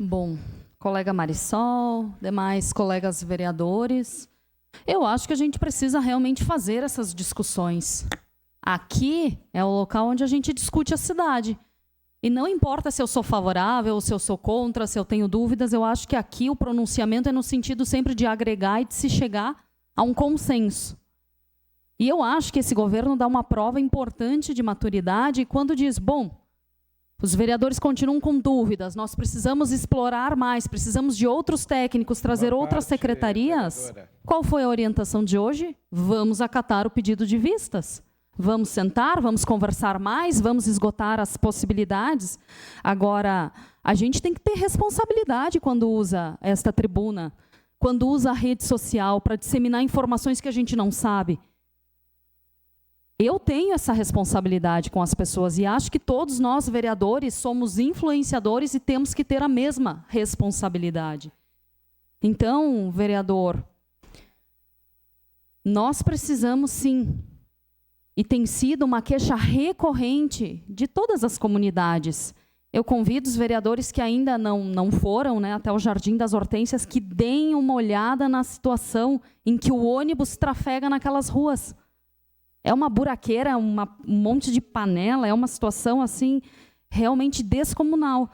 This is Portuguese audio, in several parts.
Bom, colega Marisol, demais colegas vereadores, eu acho que a gente precisa realmente fazer essas discussões. Aqui é o local onde a gente discute a cidade. E não importa se eu sou favorável, ou se eu sou contra, se eu tenho dúvidas, eu acho que aqui o pronunciamento é no sentido sempre de agregar e de se chegar a um consenso. E eu acho que esse governo dá uma prova importante de maturidade quando diz, bom, os vereadores continuam com dúvidas, nós precisamos explorar mais, precisamos de outros técnicos, trazer outras secretarias. Vereadora. Qual foi a orientação de hoje? Vamos acatar o pedido de vistas. Vamos sentar, vamos conversar mais, vamos esgotar as possibilidades. Agora, a gente tem que ter responsabilidade quando usa esta tribuna, quando usa a rede social para disseminar informações que a gente não sabe. Eu tenho essa responsabilidade com as pessoas e acho que todos nós, vereadores, somos influenciadores e temos que ter a mesma responsabilidade. Então, vereador, nós precisamos sim, e tem sido uma queixa recorrente de todas as comunidades. Eu convido os vereadores que ainda não foram, né, até o Jardim das Hortênsias, que deem uma olhada na situação em que o ônibus trafega naquelas ruas. É uma buraqueira, um monte de panela, é uma situação assim realmente descomunal.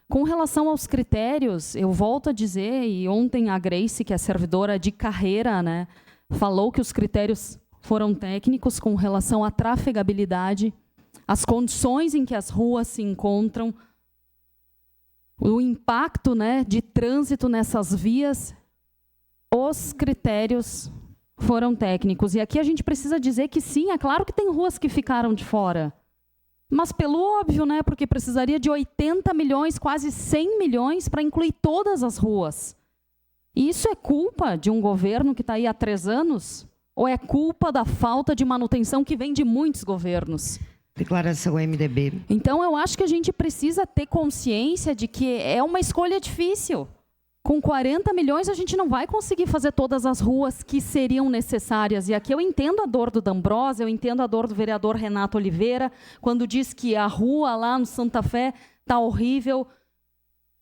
Com relação aos critérios, eu volto a dizer, e ontem a Grace, que é servidora de carreira, né, falou que os critérios foram técnicos com relação à trafegabilidade, as condições em que as ruas se encontram, o impacto, né, de trânsito nessas vias, os critérios foram técnicos. E aqui a gente precisa dizer que sim, é claro que tem ruas que ficaram de fora, mas pelo óbvio, né, porque precisaria de 80 milhões, quase 100 milhões para incluir todas as ruas. E isso é culpa de um governo que está aí há 3 anos? Ou é culpa da falta de manutenção que vem de muitos governos? Declaração MDB. Então, eu acho que a gente precisa ter consciência de que é uma escolha difícil. Com 40 milhões, a gente não vai conseguir fazer todas as ruas que seriam necessárias. E aqui eu entendo a dor do D'Ambrosi, eu entendo a dor do vereador Renato Oliveira, quando diz que a rua lá no Santa Fé está horrível.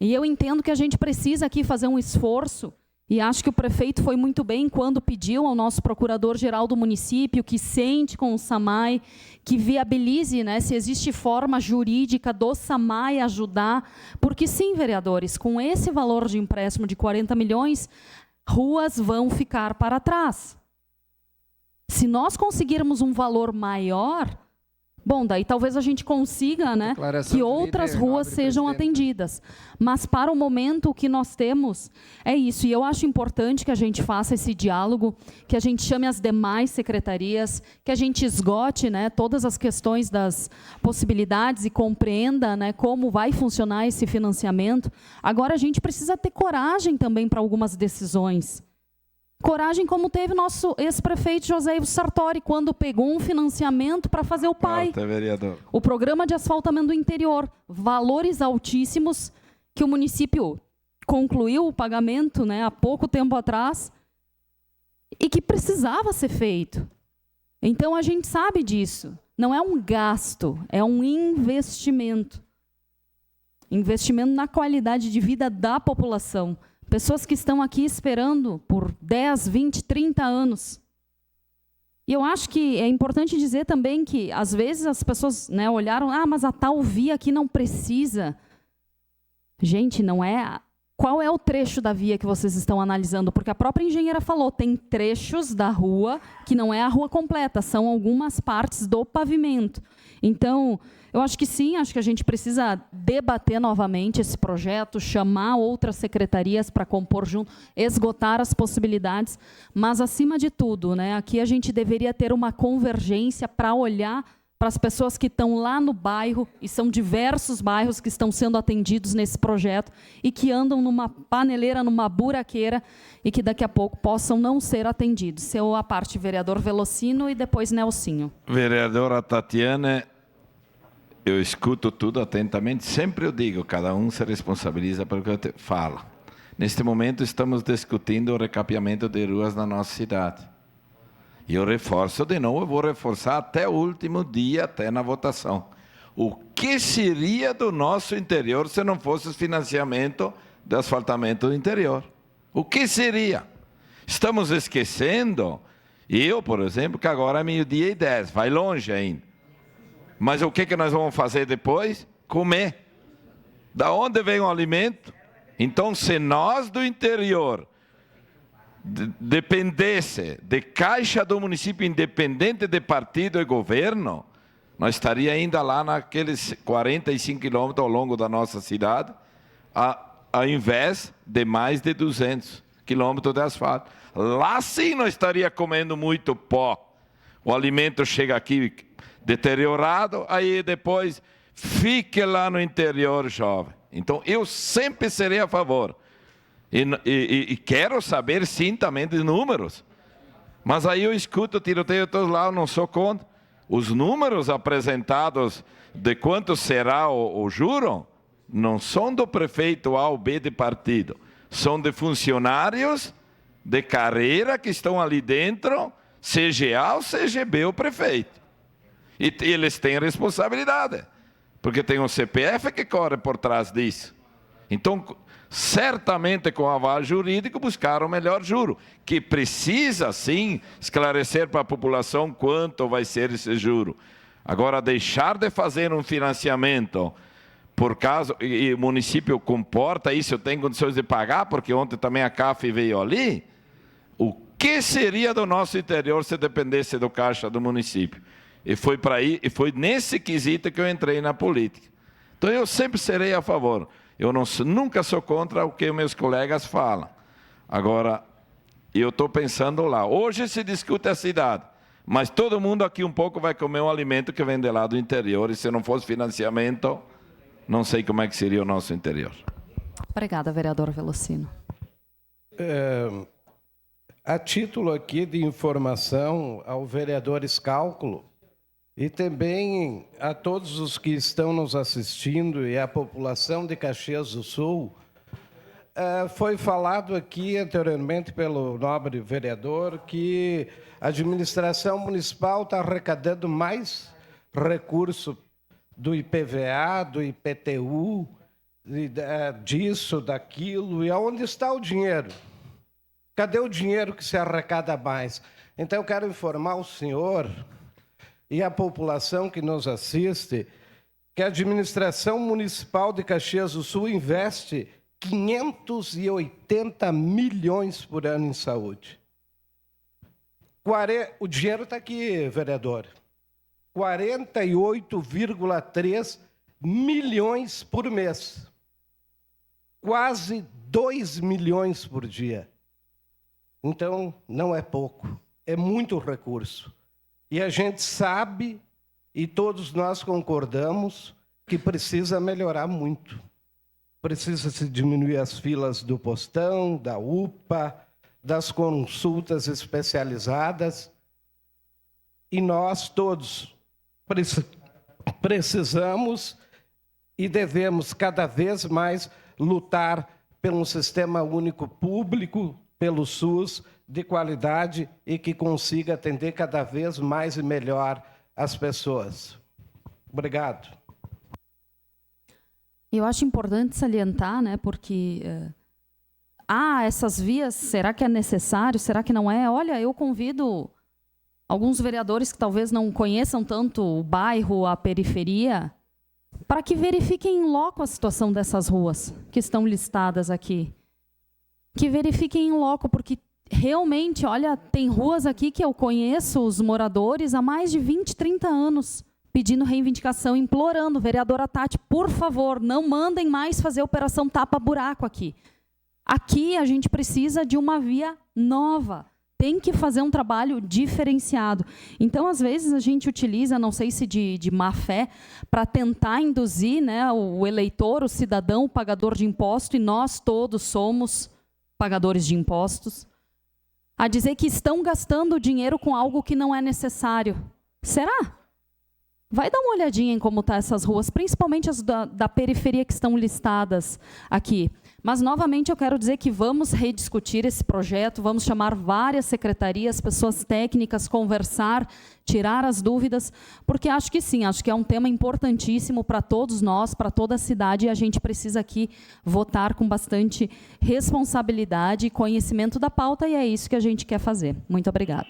E eu entendo que a gente precisa aqui fazer um esforço. E acho que o prefeito foi muito bem quando pediu ao nosso procurador-geral do município que sente com o SAMAI, que viabilize, né, se existe forma jurídica do SAMAI ajudar. Porque sim, vereadores, com esse valor de empréstimo de 40 milhões, ruas vão ficar para trás. Se nós conseguirmos um valor maior, bom, daí talvez a gente consiga, né, que outras ruas sejam atendidas. Mas para o momento o que nós temos é isso. E eu acho importante que a gente faça esse diálogo, que a gente chame as demais secretarias, que a gente esgote, né, todas as questões das possibilidades e compreenda, né, como vai funcionar esse financiamento. Agora a gente precisa ter coragem também para algumas decisões. Coragem como teve nosso ex-prefeito José Ivo Sartori, quando pegou um financiamento para fazer o PAI. O Programa de Asfaltamento do Interior. Valores altíssimos que o município concluiu o pagamento, né, há pouco tempo atrás e que precisava ser feito. Então, a gente sabe disso. Não é um gasto, é um investimento. Investimento na qualidade de vida da população. Pessoas que estão aqui esperando por 10, 20, 30 anos. E eu acho que é importante dizer também que, às vezes, as pessoas, né, olharam, mas a tal via aqui não precisa. Gente, não é... Qual é o trecho da via que vocês estão analisando? Porque a própria engenheira falou, tem trechos da rua que não é a rua completa, são algumas partes do pavimento. Então, eu acho que sim, acho que a gente precisa debater novamente esse projeto, chamar outras secretarias para compor junto, esgotar as possibilidades, mas, acima de tudo, né, aqui a gente deveria ter uma convergência para olhar para as pessoas que estão lá no bairro, e são diversos bairros que estão sendo atendidos nesse projeto, e que andam numa paneleira, numa buraqueira, e que daqui a pouco possam não ser atendidos. Seu a parte, vereador Velocino e depois Nelsinho. Vereadora Tatiana, eu escuto tudo atentamente, sempre eu digo, cada um se responsabiliza pelo que fala. Neste momento estamos discutindo o recapeamento de ruas na nossa cidade. E eu reforço de novo, eu vou reforçar até o último dia, até na votação. O que seria do nosso interior se não fosse o financiamento do asfaltamento do interior? O que seria? Estamos esquecendo, eu, por exemplo, que agora é 12:10, vai longe ainda. Mas o que nós vamos fazer depois? Comer. Da onde vem o alimento? Então, se nós do interior dependesse de caixa do município independente de partido e governo, nós estaríamos ainda lá naqueles 45 quilômetros ao longo da nossa cidade, ao invés de mais de 200 quilômetros de asfalto. Lá sim nós estaríamos comendo muito pó. O alimento chega aqui deteriorado, aí depois fique lá no interior, jovem. Então, eu sempre serei a favor. E quero saber, sim, também de números. Mas aí eu escuto tiroteio todos lá, eu não sou contra. Os números apresentados de quanto será o juro não são do prefeito A ou B de partido. São de funcionários de carreira que estão ali dentro, seja A ou seja B o prefeito. E eles têm responsabilidade, porque tem um CPF que corre por trás disso. Então, certamente com aval jurídico buscaram o melhor juro, que precisa sim esclarecer para a população quanto vai ser esse juro. Agora, deixar de fazer um financiamento por caso, e o município comporta isso, eu tenho condições de pagar, porque ontem também a CAF veio ali, o que seria do nosso interior se dependesse do caixa do município? E foi para aí, e foi nesse quesito que eu entrei na política. Então eu sempre serei a favor. Eu nunca sou contra o que meus colegas falam. Agora, eu estou pensando lá. Hoje se discute a cidade, mas todo mundo aqui um pouco vai comer um alimento que vem de lá do interior. E se não fosse financiamento, não sei como é que seria o nosso interior. Obrigada, vereador Velocino. A título aqui de informação ao vereador Scálculo, e também a todos os que estão nos assistindo e à população de Caxias do Sul, foi falado aqui anteriormente pelo nobre vereador que a administração municipal está arrecadando mais recurso do IPVA, do IPTU, disso, daquilo, e aonde está o dinheiro? Cadê o dinheiro que se arrecada mais? Então, eu quero informar o senhor e a população que nos assiste que a administração municipal de Caxias do Sul investe 580 milhões por ano em saúde. O dinheiro está aqui, vereador. 48,3 milhões por mês. Quase 2 milhões por dia. Então, não é pouco, é muito recurso. E a gente sabe, e todos nós concordamos, que precisa melhorar muito. Precisa se diminuir as filas do postão, da UPA, das consultas especializadas. E nós todos precisamos e devemos cada vez mais lutar pelo sistema único público, pelo SUS, de qualidade e que consiga atender cada vez mais e melhor as pessoas. Obrigado. Eu acho importante salientar, né, porque essas vias, será que é necessário? Será que não é? Olha, eu convido alguns vereadores que talvez não conheçam tanto o bairro, a periferia, para que verifiquem em loco a situação dessas ruas que estão listadas aqui. Que verifiquem em loco, porque realmente, olha, tem ruas aqui que eu conheço os moradores há mais de 20, 30 anos, pedindo reivindicação, implorando, vereadora Tati, por favor, não mandem mais fazer operação tapa-buraco aqui. Aqui a gente precisa de uma via nova, tem que fazer um trabalho diferenciado. Então, às vezes, a gente utiliza, não sei se de má fé, para tentar induzir, né, o eleitor, o cidadão, o pagador de imposto, e nós todos somos pagadores de impostos, a dizer que estão gastando dinheiro com algo que não é necessário. Será? vai dar uma olhadinha em como estão essas ruas, principalmente as da periferia que estão listadas aqui. Mas, novamente, eu quero dizer que vamos rediscutir esse projeto, vamos chamar várias secretarias, pessoas técnicas, conversar, tirar as dúvidas, porque acho que sim, acho que é um tema importantíssimo para todos nós, para toda a cidade, e a gente precisa aqui votar com bastante responsabilidade e conhecimento da pauta, e é isso que a gente quer fazer. Muito obrigada.